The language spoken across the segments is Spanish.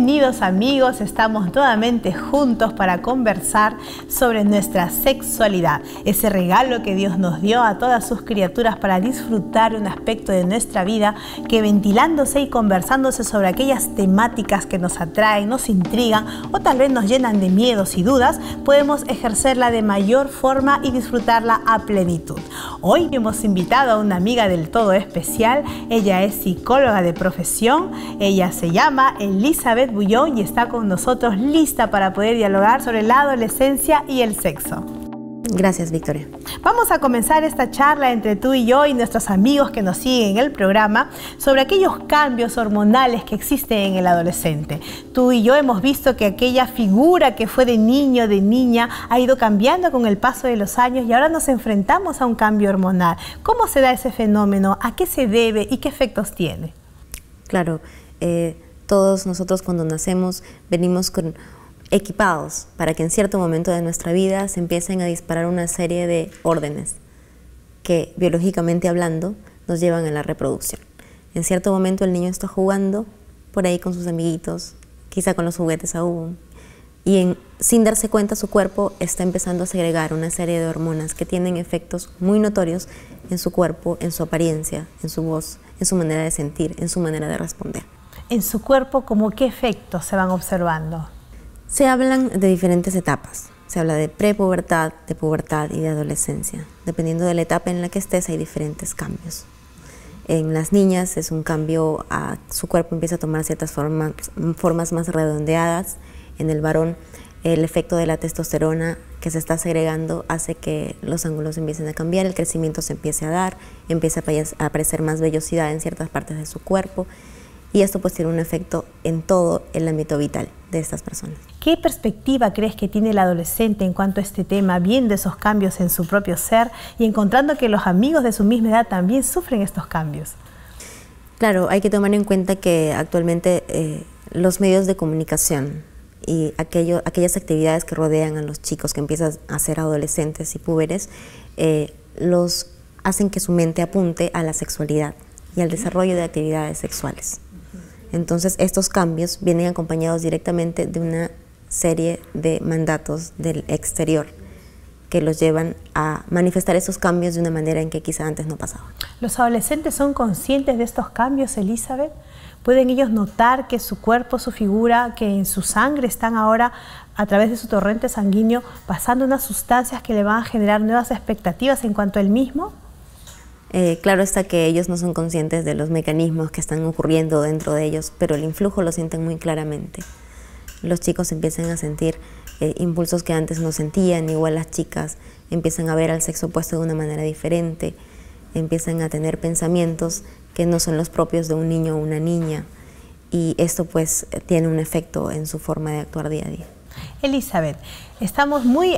Bienvenidos amigos, estamos nuevamente juntos para conversar sobre nuestra sexualidad, ese regalo que Dios nos dio a todas sus criaturas para disfrutar un aspecto de nuestra vida que, ventilándose y conversándose sobre aquellas temáticas que nos atraen, nos intrigan o tal vez nos llenan de miedos y dudas, podemos ejercerla de mayor forma y disfrutarla a plenitud. Hoy hemos invitado a una amiga del todo especial. Ella es psicóloga de profesión, ella se llama Elizabeth Bullón y está con nosotros lista para poder dialogar sobre la adolescencia y el sexo. Gracias, Victoria. Vamos a comenzar esta charla entre tú y yo y nuestros amigos que nos siguen en el programa sobre aquellos cambios hormonales que existen en el adolescente. Tú y yo hemos visto que aquella figura que fue de niño, de niña, ha ido cambiando con el paso de los años y ahora nos enfrentamos a un cambio hormonal. ¿Cómo se da ese fenómeno? ¿A qué se debe y qué efectos tiene? Claro, todos nosotros cuando nacemos venimos equipados para que en cierto momento de nuestra vida se empiecen a disparar una serie de órdenes que, biológicamente hablando, nos llevan a la reproducción. En cierto momento el niño está jugando por ahí con sus amiguitos, quizá con los juguetes aún, y sin darse cuenta su cuerpo está empezando a segregar una serie de hormonas que tienen efectos muy notorios en su cuerpo, en su apariencia, en su voz, en su manera de sentir, en su manera de responder. En su cuerpo, ¿cómo qué efectos se van observando? Se hablan de diferentes etapas. Se habla de prepubertad, de pubertad y de adolescencia. Dependiendo de la etapa en la que estés, hay diferentes cambios. En las niñas es un cambio, su cuerpo empieza a tomar ciertas formas más redondeadas. En el varón, el efecto de la testosterona que se está segregando hace que los ángulos empiecen a cambiar, el crecimiento se empiece a dar, empieza a aparecer más vellosidad en ciertas partes de su cuerpo. Y esto pues tiene un efecto en todo el ámbito vital de estas personas. ¿Qué perspectiva crees que tiene el adolescente en cuanto a este tema, viendo esos cambios en su propio ser y encontrando que los amigos de su misma edad también sufren estos cambios? Claro, hay que tomar en cuenta que actualmente los medios de comunicación y aquellas actividades que rodean a los chicos que empiezan a ser adolescentes y púberes, los hacen que su mente apunte a la sexualidad y al desarrollo de actividades sexuales. Entonces estos cambios vienen acompañados directamente de una serie de mandatos del exterior que los llevan a manifestar esos cambios de una manera en que quizá antes no pasaba. ¿Los adolescentes son conscientes de estos cambios, Elizabeth? ¿Pueden ellos notar que su cuerpo, su figura, que en su sangre están ahora a través de su torrente sanguíneo pasando unas sustancias que le van a generar nuevas expectativas en cuanto a él mismo? Claro está que ellos no son conscientes de los mecanismos que están ocurriendo dentro de ellos, pero el influjo lo sienten muy claramente. Los chicos empiezan a sentir impulsos que antes no sentían, igual las chicas empiezan a ver al sexo opuesto de una manera diferente, empiezan a tener pensamientos que no son los propios de un niño o una niña, y esto pues tiene un efecto en su forma de actuar día a día. Elizabeth, estamos muy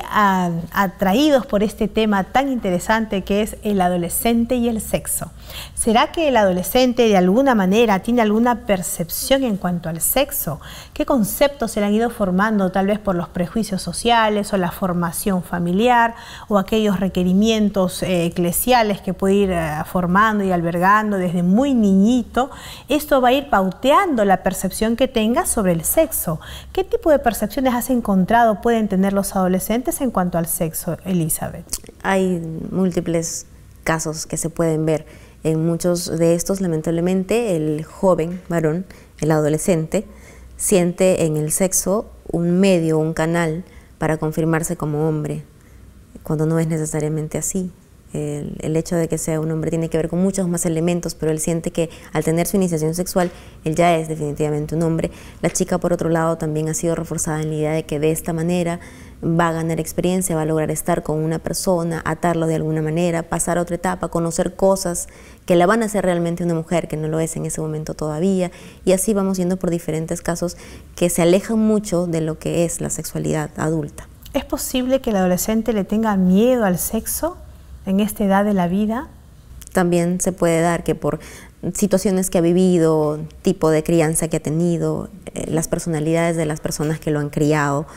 atraídos por este tema tan interesante que es el adolescente y el sexo. ¿Será que el adolescente de alguna manera tiene alguna percepción en cuanto al sexo? ¿Qué conceptos se le han ido formando tal vez por los prejuicios sociales o la formación familiar o aquellos requerimientos eclesiales que puede ir formando y albergando desde muy niñito? Esto va a ir pauteando la percepción que tenga sobre el sexo. ¿Qué tipo de percepciones has encontrado pueden tener los adolescentes en cuanto al sexo, Elizabeth? Hay múltiples casos que se pueden ver. En muchos de estos, lamentablemente, el joven varón, el adolescente, siente en el sexo un medio, un canal para confirmarse como hombre, cuando no es necesariamente así. El hecho de que sea un hombre tiene que ver con muchos más elementos, pero él siente que al tener su iniciación sexual, él ya es definitivamente un hombre. La chica, por otro lado, también ha sido reforzada en la idea de que de esta manera va a ganar experiencia, va a lograr estar con una persona, atarlo de alguna manera, pasar a otra etapa, conocer cosas que la van a hacer realmente una mujer, que no lo es en ese momento todavía, y así vamos yendo por diferentes casos que se alejan mucho de lo que es la sexualidad adulta. ¿Es posible que el adolescente le tenga miedo al sexo en esta edad de la vida? También se puede dar que por situaciones que ha vivido, tipo de crianza que ha tenido, las personalidades de las personas que lo han criado,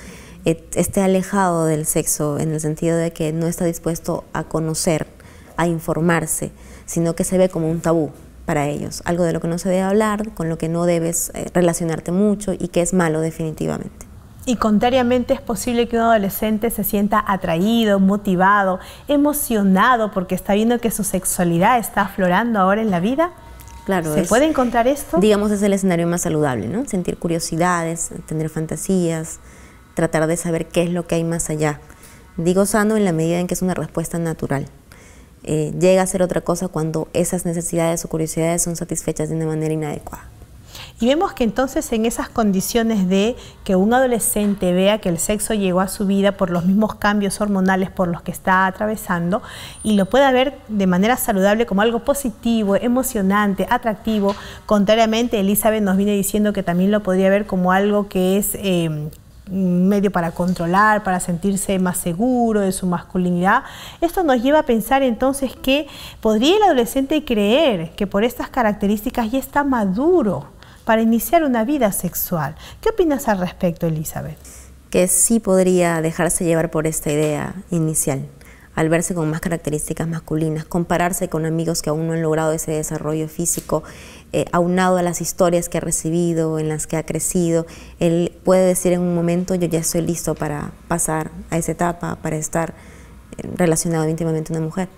esté alejado del sexo en el sentido de que no está dispuesto a conocer, a informarse, sino que se ve como un tabú. para ellos, algo de lo que no se debe hablar, con lo que no debes relacionarte mucho y que es malo definitivamente. Y contrariamente, es posible que un adolescente se sienta atraído, motivado, emocionado porque está viendo que su sexualidad está aflorando ahora en la vida. Claro, ¿Se puede encontrar esto? Digamos, es el escenario más saludable, ¿no? Sentir curiosidades, tener fantasías, tratar de saber qué es lo que hay más allá. Digo sano en la medida en que es una respuesta natural. Llega a ser otra cosa cuando esas necesidades o curiosidades son satisfechas de una manera inadecuada. Y vemos que entonces en esas condiciones de que un adolescente vea que el sexo llegó a su vida por los mismos cambios hormonales por los que está atravesando y lo pueda ver de manera saludable como algo positivo, emocionante, atractivo, contrariamente Elizabeth nos viene diciendo que también lo podría ver como algo que es un medio para controlar, para sentirse más seguro de su masculinidad. Esto nos lleva a pensar entonces que podría el adolescente creer que por estas características ya está maduro para iniciar una vida sexual. ¿Qué opinas al respecto, Elizabeth? Que sí podría dejarse llevar por esta idea inicial, al verse con más características masculinas, compararse con amigos que aún no han logrado ese desarrollo físico, aunado a las historias que ha recibido, en las que ha crecido. Él puede decir en un momento, yo ya estoy listo para pasar a esa etapa, para estar relacionado íntimamente a una mujer.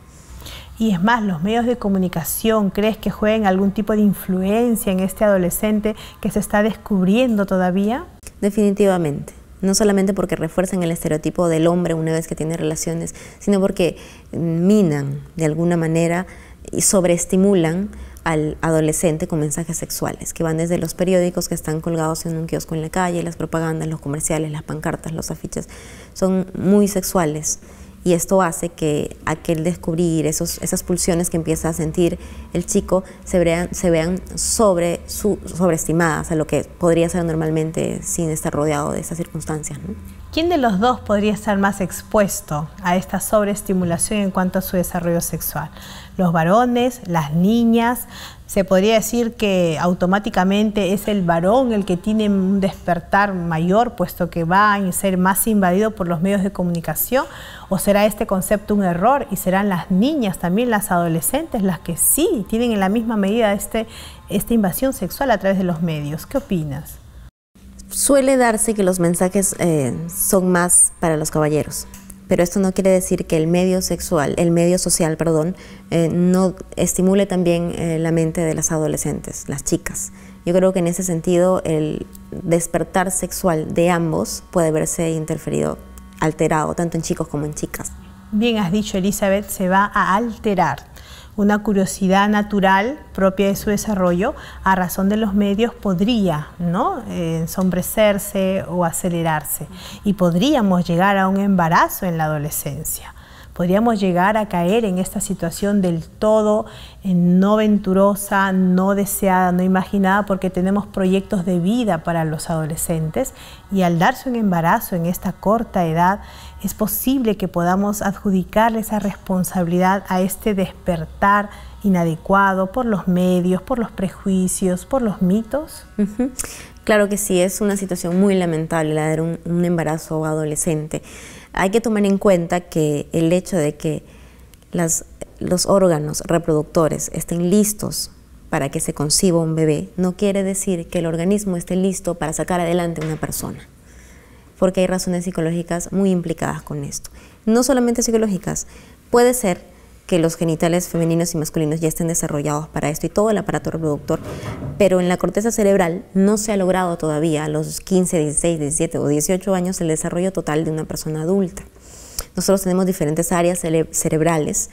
Y es más, los medios de comunicación, ¿crees que jueguen algún tipo de influencia en este adolescente que se está descubriendo todavía? Definitivamente. No solamente porque refuerzan el estereotipo del hombre una vez que tiene relaciones, sino porque minan de alguna manera y sobreestimulan al adolescente con mensajes sexuales, que van desde los periódicos que están colgados en un kiosco en la calle, las propagandas, los comerciales, las pancartas, los afiches, son muy sexuales. Y esto hace que aquel descubrir esas pulsiones que empieza a sentir el chico se vean sobreestimadas a lo que podría ser normalmente sin estar rodeado de esas circunstancias, ¿no? ¿Quién de los dos podría estar más expuesto a esta sobreestimulación en cuanto a su desarrollo sexual? ¿Los varones, las niñas? ¿Se podría decir que automáticamente es el varón el que tiene un despertar mayor, puesto que va a ser más invadido por los medios de comunicación? ¿O será este concepto un error y serán las niñas, también las adolescentes, las que sí tienen en la misma medida esta invasión sexual a través de los medios? ¿Qué opinas? Suele darse que los mensajes son más para los caballeros, pero esto no quiere decir que el medio social, no estimule también la mente de las adolescentes, las chicas. Yo creo que en ese sentido el despertar sexual de ambos puede verse interferido, alterado, tanto en chicos como en chicas. Bien has dicho, Elizabeth, se va a alterar. Una curiosidad natural propia de su desarrollo a razón de los medios podría, ¿no?, ensombrecerse o acelerarse, y podríamos llegar a un embarazo en la adolescencia. Podríamos llegar a caer en esta situación del todo no venturosa, no deseada, no imaginada, porque tenemos proyectos de vida para los adolescentes, y al darse un embarazo en esta corta edad es posible que podamos adjudicarle esa responsabilidad a este despertar inadecuado por los medios, por los prejuicios, por los mitos. Claro que sí, es una situación muy lamentable la de un embarazo adolescente. Hay que tomar en cuenta que el hecho de que los órganos reproductores estén listos para que se conciba un bebé no quiere decir que el organismo esté listo para sacar adelante a una persona, porque hay razones psicológicas muy implicadas con esto. No solamente psicológicas, puede ser que los genitales femeninos y masculinos ya estén desarrollados para esto y todo el aparato reproductor, pero en la corteza cerebral no se ha logrado todavía a los 15, 16, 17 o 18 años el desarrollo total de una persona adulta. Nosotros tenemos diferentes áreas cerebrales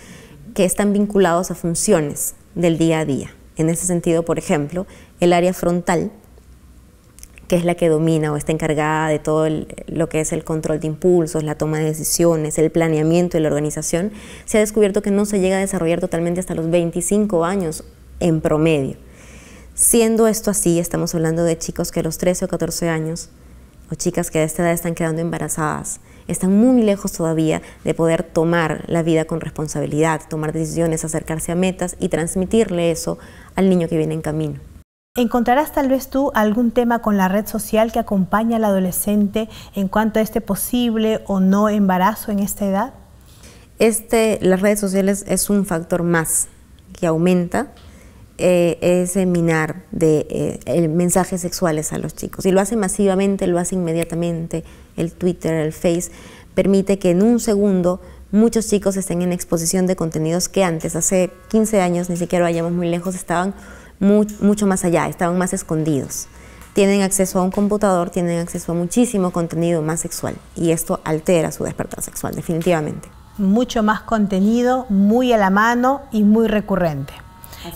que están vinculados a funciones del día a día. En ese sentido, por ejemplo, el área frontal, que es la que domina o está encargada de todo lo que es el control de impulsos, la toma de decisiones, el planeamiento y la organización, se ha descubierto que no se llega a desarrollar totalmente hasta los 25 años en promedio. Siendo esto así, estamos hablando de chicos que a los 13 o 14 años, o chicas que a esta edad están quedando embarazadas, están muy lejos todavía de poder tomar la vida con responsabilidad, tomar decisiones, acercarse a metas y transmitirle eso al niño que viene en camino. ¿Encontrarás tal vez tú algún tema con la red social que acompaña al adolescente en cuanto a este posible o no embarazo en esta edad? Las redes sociales es un factor más que aumenta ese minar de mensajes sexuales a los chicos. Y lo hacen masivamente, lo hacen inmediatamente. El Twitter, el Face, permite que en un segundo muchos chicos estén en exposición de contenidos que antes, hace 15 años, ni siquiera vayamos muy lejos, estaban mucho más allá, estaban más escondidos. Tienen acceso a un computador, tienen acceso a muchísimo contenido más sexual y esto altera su despertar sexual, definitivamente. Mucho más contenido, muy a la mano y muy recurrente.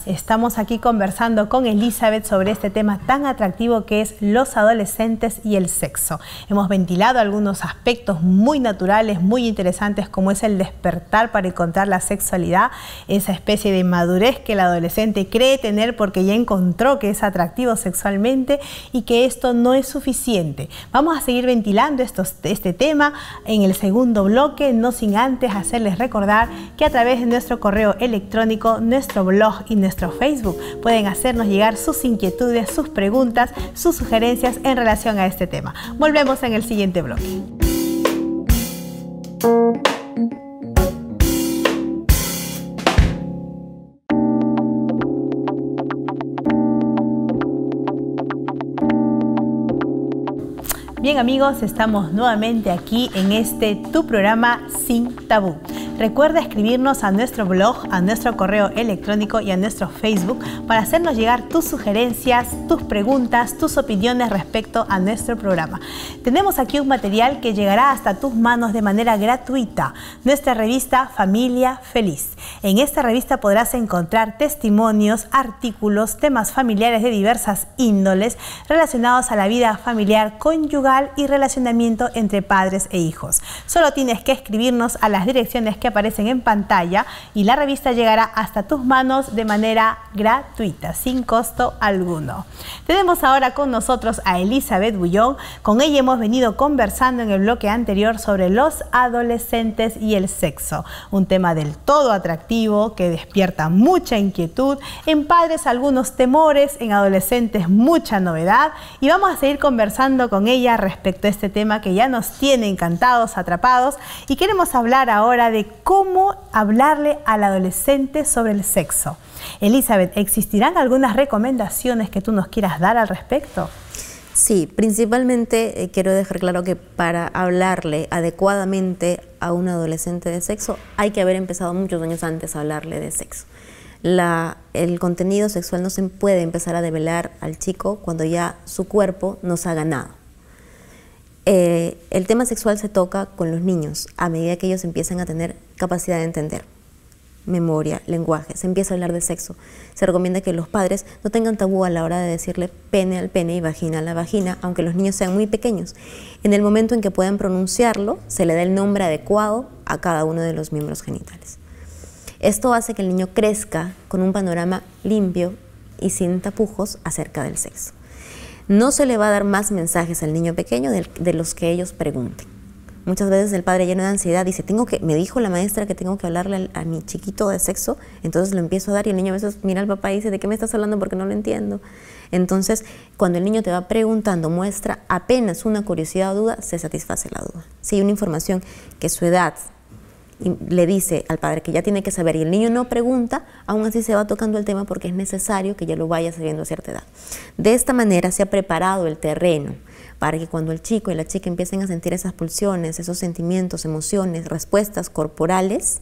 Estamos aquí conversando con Elizabeth sobre este tema tan atractivo que es los adolescentes y el sexo. Hemos ventilado algunos aspectos muy naturales, muy interesantes, como es el despertar para encontrar la sexualidad, esa especie de madurez que el adolescente cree tener porque ya encontró que es atractivo sexualmente y que esto no es suficiente. Vamos a seguir ventilando este tema en el segundo bloque, no sin antes hacerles recordar que a través de nuestro correo electrónico, nuestro blog y nuestro Facebook pueden hacernos llegar sus inquietudes, sus preguntas, sus sugerencias en relación a este tema. Volvemos en el siguiente bloque. Bien amigos, estamos nuevamente aquí en tu programa Sin Tabú. Recuerda escribirnos a nuestro blog, a nuestro correo electrónico y a nuestro Facebook para hacernos llegar tus sugerencias, tus preguntas, tus opiniones respecto a nuestro programa. Tenemos aquí un material que llegará hasta tus manos de manera gratuita, nuestra revista Familia Feliz. En esta revista podrás encontrar testimonios, artículos, temas familiares de diversas índoles relacionados a la vida familiar, conyugal y relacionamiento entre padres e hijos. Solo tienes que escribirnos a las direcciones que aparecen en pantalla y la revista llegará hasta tus manos de manera gratuita, sin costo alguno. Tenemos ahora con nosotros a Elizabeth Bullón. Con ella hemos venido conversando en el bloque anterior sobre los adolescentes y el sexo, un tema del todo atractivo que despierta mucha inquietud, en padres algunos temores, en adolescentes mucha novedad, y vamos a seguir conversando con ella respecto a este tema que ya nos tiene encantados, atrapados, y queremos hablar ahora de cómo hablarle al adolescente sobre el sexo. Elizabeth, ¿existirán algunas recomendaciones que tú nos quieras dar al respecto? Sí, principalmente quiero dejar claro que para hablarle adecuadamente a un adolescente de sexo hay que haber empezado muchos años antes a hablarle de sexo. El contenido sexual no se puede empezar a develar al chico cuando ya su cuerpo nos ha ganado. El tema sexual se toca con los niños a medida que ellos empiezan a tener capacidad de entender, memoria, lenguaje, se empieza a hablar de sexo. Se recomienda que los padres no tengan tabú a la hora de decirle pene al pene y vagina a la vagina, aunque los niños sean muy pequeños. En el momento en que puedan pronunciarlo, se le da el nombre adecuado a cada uno de los miembros genitales. Esto hace que el niño crezca con un panorama limpio y sin tapujos acerca del sexo. No se le va a dar más mensajes al niño pequeño de los que ellos pregunten. Muchas veces el padre lleno de ansiedad dice, me dijo la maestra que tengo que hablarle a mi chiquito de sexo, entonces lo empiezo a dar y el niño a veces mira al papá y dice, ¿de qué me estás hablando? Porque no lo entiendo. Entonces, cuando el niño te va preguntando, muestra apenas una curiosidad o duda, se satisface la duda. Si hay una información que su edad le dice al padre que ya tiene que saber y el niño no pregunta, aún así se va tocando el tema porque es necesario que ya lo vaya sabiendo a cierta edad. De esta manera se ha preparado el terreno para que cuando el chico y la chica empiecen a sentir esas pulsiones, esos sentimientos, emociones, respuestas corporales,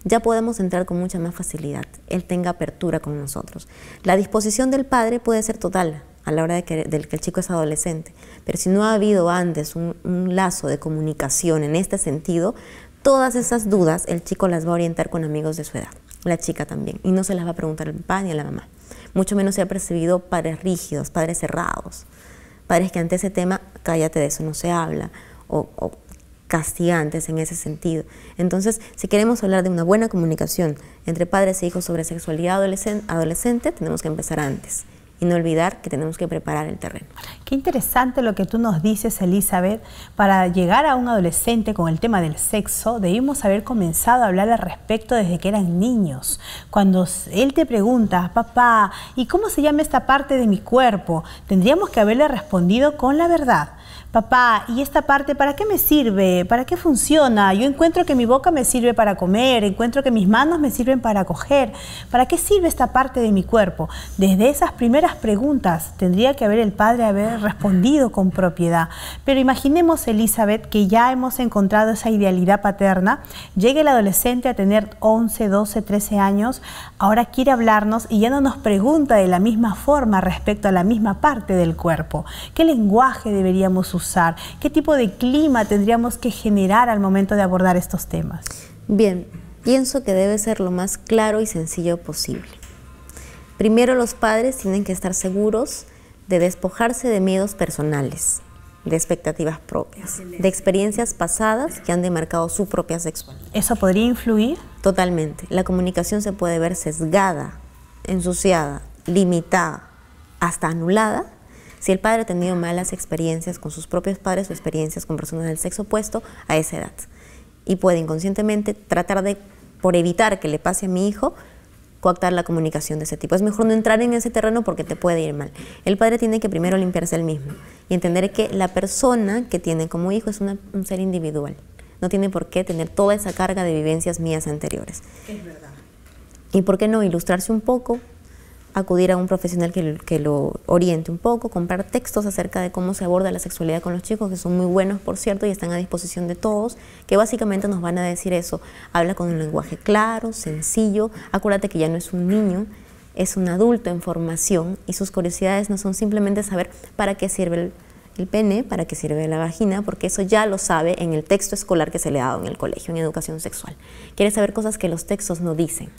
ya podemos entrar con mucha más facilidad. Él tenga apertura con nosotros. La disposición del padre puede ser total a la hora de que el chico es adolescente, pero si no ha habido antes un lazo de comunicación en este sentido, todas esas dudas el chico las va a orientar con amigos de su edad, la chica también, y no se las va a preguntar al papá ni a la mamá. Mucho menos se ha percibido padres rígidos, padres cerrados, padres que ante ese tema, cállate, de eso no se habla, o castigantes en ese sentido. Entonces, si queremos hablar de una buena comunicación entre padres e hijos sobre sexualidad adolescente, tenemos que empezar antes. Y no olvidar que tenemos que preparar el terreno. Qué interesante lo que tú nos dices, Elizabeth. Para llegar a un adolescente con el tema del sexo, debimos haber comenzado a hablar al respecto desde que eran niños. Cuando él te pregunta, papá, ¿y cómo se llama esta parte de mi cuerpo? Tendríamos que haberle respondido con la verdad. papá, ¿y esta parte para qué me sirve? ¿Para qué funciona? Yo encuentro que mi boca me sirve para comer, encuentro que mis manos me sirven para coger. ¿Para qué sirve esta parte de mi cuerpo? Desde esas primeras preguntas tendría que el padre haber respondido con propiedad. Pero imaginemos, Elizabeth, que ya hemos encontrado esa idealidad paterna, llega el adolescente a tener 11, 12, 13 años, ahora quiere hablarnos y ya no nos pregunta de la misma forma respecto a la misma parte del cuerpo. ¿Qué lenguaje deberíamos usar? ¿Qué tipo de clima tendríamos que generar al momento de abordar estos temas? Bien, pienso que debe ser lo más claro y sencillo posible. Primero, los padres tienen que estar seguros de despojarse de miedos personales, de expectativas propias, de experiencias pasadas que han demarcado su propia sexualidad. ¿Eso podría influir? Totalmente. La comunicación se puede ver sesgada, ensuciada, limitada, hasta anulada, si el padre ha tenido malas experiencias con sus propios padres o experiencias con personas del sexo opuesto a esa edad. Y puede inconscientemente tratar de, por evitar que le pase a mi hijo, coactar la comunicación de ese tipo. Es mejor no entrar en ese terreno porque te puede ir mal. El padre tiene que primero limpiarse él mismo y entender que la persona que tiene como hijo es un ser individual. No tiene por qué tener toda esa carga de vivencias mías anteriores. Es verdad. Y por qué no ilustrarse un poco, acudir a un profesional que lo oriente un poco, comprar textos acerca de cómo se aborda la sexualidad con los chicos, que son muy buenos, por cierto, y están a disposición de todos, que básicamente nos van a decir eso. Habla con un lenguaje claro, sencillo, acuérdate que ya no es un niño, es un adulto en formación y sus curiosidades no son simplemente saber para qué sirve el pene, para qué sirve la vagina, porque eso ya lo sabe en el texto escolar que se le ha dado en el colegio, en educación sexual. Quiere saber cosas que los textos no dicen,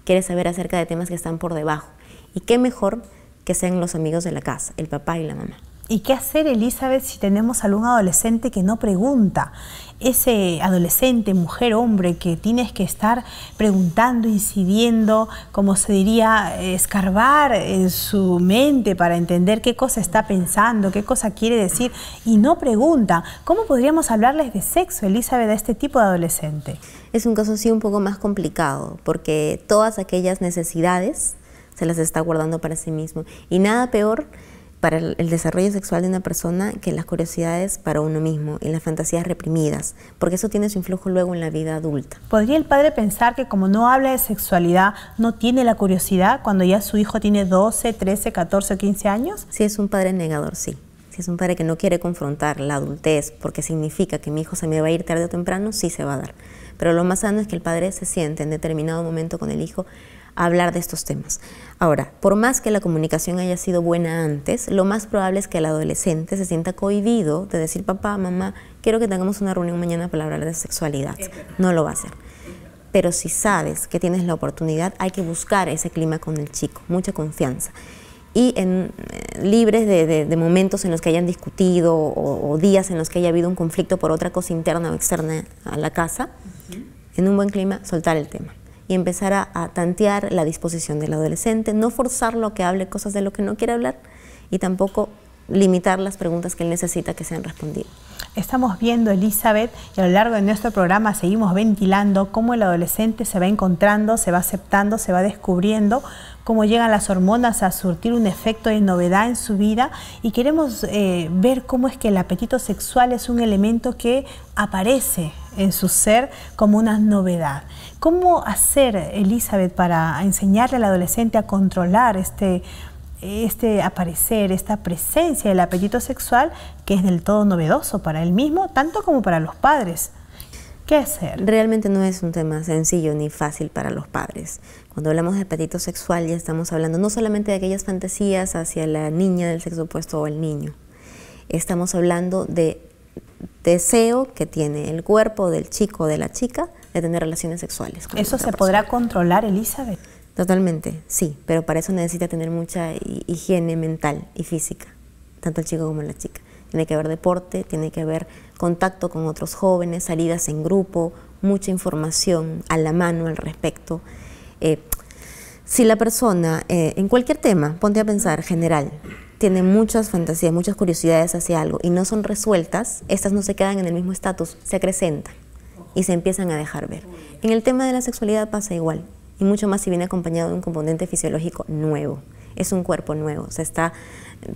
quiere saber acerca de temas que están por debajo. Y qué mejor que sean los amigos de la casa, el papá y la mamá. ¿Y qué hacer, Elizabeth, si tenemos algún adolescente que no pregunta? Ese adolescente, mujer, hombre, que tienes que estar preguntando, incidiendo, como se diría, escarbar en su mente para entender qué cosa está pensando, qué cosa quiere decir, y no pregunta. ¿Cómo podríamos hablarles de sexo, Elizabeth, a este tipo de adolescente? Es un caso sí un poco más complicado, porque todas aquellas necesidades se las está guardando para sí mismo. Y nada peor para el desarrollo sexual de una persona que las curiosidades para uno mismo y las fantasías reprimidas, porque eso tiene su influjo luego en la vida adulta. ¿Podría el padre pensar que como no habla de sexualidad, no tiene la curiosidad cuando ya su hijo tiene 12, 13, 14, 15 años? Si es un padre negador, sí. Si es un padre que no quiere confrontar la adultez porque significa que mi hijo se me va a ir tarde o temprano, sí se va a dar. Pero lo más sano es que el padre se siente en determinado momento con el hijo a hablar de estos temas. Ahora, por más que la comunicación haya sido buena antes, lo más probable es que el adolescente se sienta cohibido de decir, papá, mamá, quiero que tengamos una reunión mañana para hablar de sexualidad. No lo va a hacer. Pero si sabes que tienes la oportunidad, hay que buscar ese clima con el chico, mucha confianza. Y libres de momentos en los que hayan discutido o días en los que haya habido un conflicto por otra cosa interna o externa a la casa, en un buen clima, soltar el tema y empezar a tantear la disposición del adolescente, no forzarlo a que hable cosas de lo que no quiere hablar y tampoco limitar las preguntas que él necesita que sean respondidas. Estamos viendo, Elizabeth, y a lo largo de nuestro programa seguimos ventilando cómo el adolescente se va encontrando, se va aceptando, se va descubriendo, cómo llegan las hormonas a surtir un efecto de novedad en su vida y queremos ver cómo es que el apetito sexual es un elemento que aparece en su ser como una novedad. ¿Cómo hacer, Elizabeth, para enseñarle al adolescente a controlar este aparecer, esta presencia del apetito sexual que es del todo novedoso para él mismo, tanto como para los padres? ¿Qué hacer? Realmente no es un tema sencillo ni fácil para los padres. Cuando hablamos de apetito sexual ya estamos hablando no solamente de aquellas fantasías hacia la niña del sexo opuesto o el niño. Estamos hablando de deseo que tiene el cuerpo del chico o de la chica de tener relaciones sexuales. ¿Eso se podrá controlar, Elizabeth? Totalmente, sí, pero para eso necesita tener mucha higiene mental y física, tanto el chico como la chica. Tiene que haber deporte, tiene que haber contacto con otros jóvenes, salidas en grupo, mucha información a la mano al respecto. Si la persona, en cualquier tema, ponte a pensar, general, tiene muchas fantasías, muchas curiosidades hacia algo y no son resueltas, estas no se quedan en el mismo estatus, se acrecentan y se empiezan a dejar ver. En el tema de la sexualidad pasa igual. Y mucho más si viene acompañado de un componente fisiológico nuevo. es un cuerpo nuevo, se está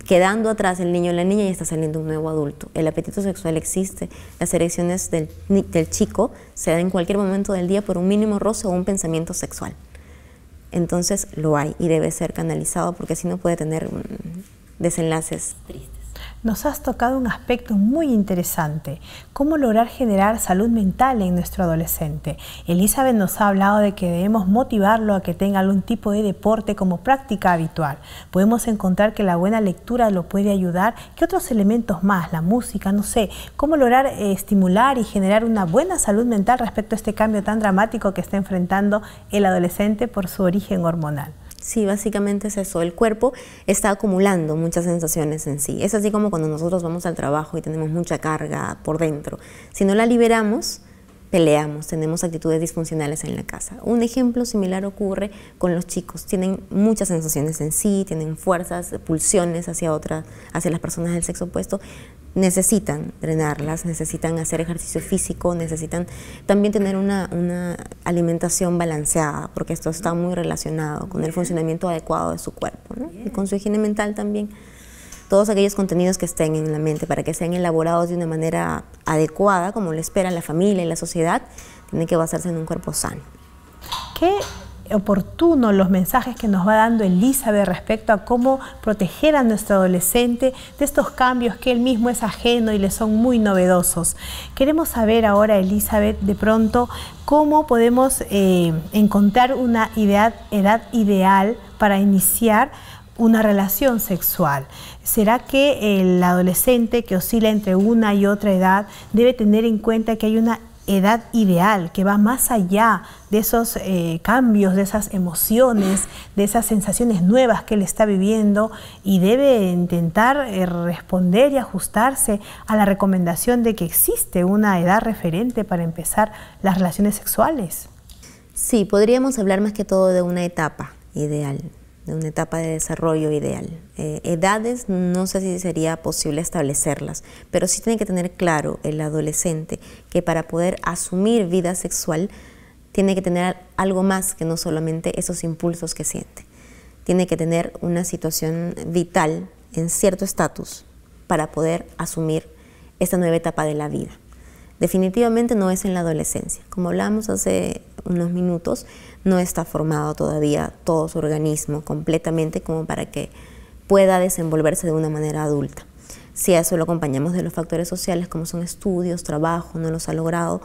quedando atrás el niño o la niña y está saliendo un nuevo adulto. El apetito sexual existe, las erecciones del chico se dan en cualquier momento del día por un mínimo roce o un pensamiento sexual. Entonces lo hay y debe ser canalizado, porque si no puede tener desenlaces tristes. Nos has tocado un aspecto muy interesante, cómo lograr generar salud mental en nuestro adolescente. Elizabeth nos ha hablado de que debemos motivarlo a que tenga algún tipo de deporte como práctica habitual. Podemos encontrar que la buena lectura lo puede ayudar. ¿Qué otros elementos más? La música, no sé. ¿Cómo lograr estimular y generar una buena salud mental respecto a este cambio tan dramático que está enfrentando el adolescente por su origen hormonal? Sí, básicamente es eso. El cuerpo está acumulando muchas sensaciones en sí. Es así como cuando nosotros vamos al trabajo y tenemos mucha carga por dentro. Si no la liberamos, peleamos, tenemos actitudes disfuncionales en la casa. Un ejemplo similar ocurre con los chicos. Tienen muchas sensaciones en sí, tienen fuerzas, pulsiones hacia las personas del sexo opuesto. Necesitan drenarlas, necesitan hacer ejercicio físico, necesitan también tener una alimentación balanceada, porque esto está muy relacionado con el funcionamiento adecuado de su cuerpo, ¿no? Y con su higiene mental también. Todos aquellos contenidos que estén en la mente para que sean elaborados de una manera adecuada, como lo espera la familia y la sociedad, tienen que basarse en un cuerpo sano. ¿Qué oportuno los mensajes que nos va dando Elizabeth respecto a cómo proteger a nuestro adolescente de estos cambios que él mismo es ajeno y le son muy novedosos? Queremos saber ahora, Elizabeth, de pronto, cómo podemos encontrar una edad ideal para iniciar una relación sexual. ¿Será que el adolescente que oscila entre una y otra edad debe tener en cuenta que hay una edad ideal que va más allá de esos cambios, de esas emociones, de esas sensaciones nuevas que él está viviendo, y debe intentar responder y ajustarse a la recomendación de que existe una edad referente para empezar las relaciones sexuales? Sí, podríamos hablar más que todo de una etapa ideal, de una etapa de desarrollo ideal. Edades no sé si sería posible establecerlas, pero sí tiene que tener claro el adolescente que para poder asumir vida sexual tiene que tener algo más que no solamente esos impulsos que siente. Tiene que tener una situación vital en cierto estatus para poder asumir esta nueva etapa de la vida. Definitivamente no es en la adolescencia. Como hablábamos hace unos minutos, no está formado todavía todo su organismo completamente como para que pueda desenvolverse de una manera adulta. Si a eso lo acompañamos de los factores sociales como son estudios, trabajo, no los ha logrado,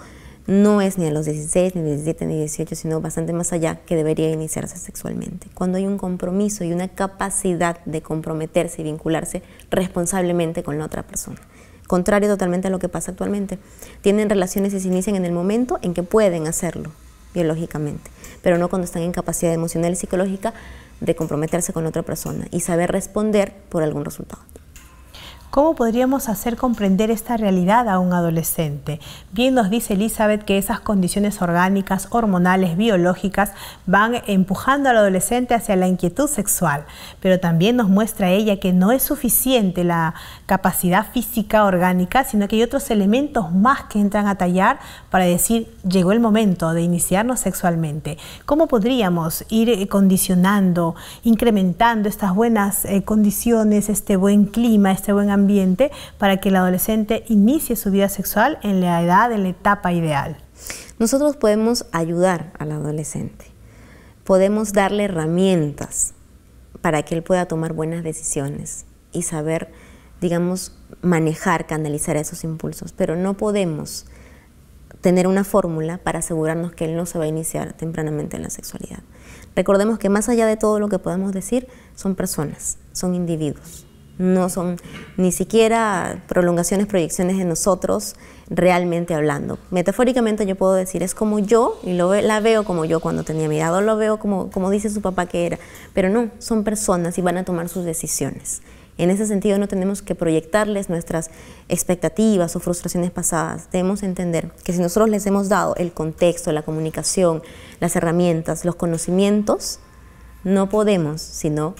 no es ni a los 16, ni 17, ni 18, sino bastante más allá que debería iniciarse sexualmente. Cuando hay un compromiso y una capacidad de comprometerse y vincularse responsablemente con la otra persona. Contrario totalmente a lo que pasa actualmente. Tienen relaciones y se inician en el momento en que pueden hacerlo biológicamente, pero no cuando están en capacidad emocional y psicológica de comprometerse con otra persona y saber responder por algún resultado. ¿Cómo podríamos hacer comprender esta realidad a un adolescente? Bien nos dice Elizabeth que esas condiciones orgánicas, hormonales, biológicas van empujando al adolescente hacia la inquietud sexual, pero también nos muestra ella que no es suficiente la capacidad física orgánica, sino que hay otros elementos más que entran a tallar para decir, llegó el momento de iniciarnos sexualmente. ¿Cómo podríamos ir condicionando, incrementando estas buenas condiciones, este buen clima, este buen ambiente, para que el adolescente inicie su vida sexual en la edad, en la etapa ideal? Nosotros podemos ayudar al adolescente, podemos darle herramientas para que él pueda tomar buenas decisiones y saber, digamos, manejar, canalizar esos impulsos, pero no podemos tener una fórmula para asegurarnos que él no se va a iniciar tempranamente en la sexualidad. Recordemos que más allá de todo lo que podemos decir, son personas, son individuos. No son ni siquiera prolongaciones, proyecciones de nosotros realmente hablando. Metafóricamente yo puedo decir, es como yo, y la veo como yo cuando tenía mi edad, o lo veo como dice su papá que era, pero no, son personas y van a tomar sus decisiones. En ese sentido no tenemos que proyectarles nuestras expectativas o frustraciones pasadas. Debemos entender que si nosotros les hemos dado el contexto, la comunicación, las herramientas, los conocimientos, no podemos sino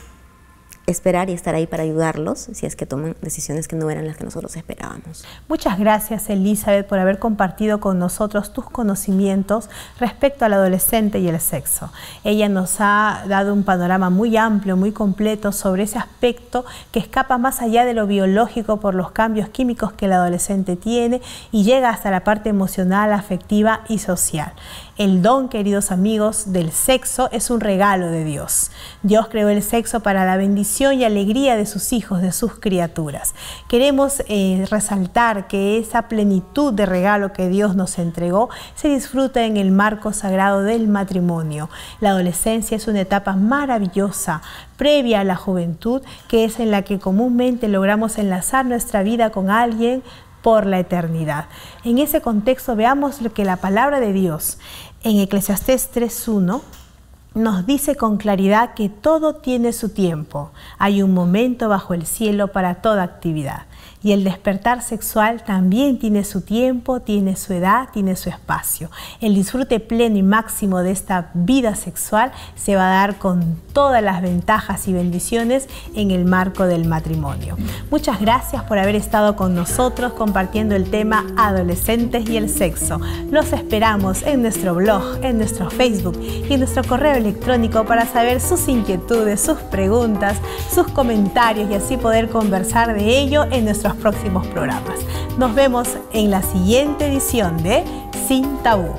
esperar y estar ahí para ayudarlos si es que toman decisiones que no eran las que nosotros esperábamos. Muchas gracias, Elizabeth, por haber compartido con nosotros tus conocimientos respecto al adolescente y el sexo. Ella nos ha dado un panorama muy amplio, muy completo sobre ese aspecto que escapa más allá de lo biológico por los cambios químicos que el adolescente tiene y llega hasta la parte emocional, afectiva y social. El don, queridos amigos, del sexo es un regalo de Dios. Dios creó el sexo para la bendición y alegría de sus hijos, de sus criaturas. Queremos resaltar que esa plenitud de regalo que Dios nos entregó se disfruta en el marco sagrado del matrimonio. La adolescencia es una etapa maravillosa, previa a la juventud, que es en la que comúnmente logramos enlazar nuestra vida con alguien por la eternidad. En ese contexto veamos lo que la palabra de Dios en Eclesiastés 3:1 nos dice con claridad que todo tiene su tiempo. Hay un momento bajo el cielo para toda actividad. Y el despertar sexual también tiene su tiempo, tiene su edad, tiene su espacio. El disfrute pleno y máximo de esta vida sexual se va a dar con todas las ventajas y bendiciones en el marco del matrimonio. Muchas gracias por haber estado con nosotros compartiendo el tema adolescentes y el sexo. Los esperamos en nuestro blog, en nuestro Facebook y en nuestro correo electrónico para saber sus inquietudes, sus preguntas, sus comentarios y así poder conversar de ello en nuestros próximos programas. Nos vemos en la siguiente edición de Sin Tabú.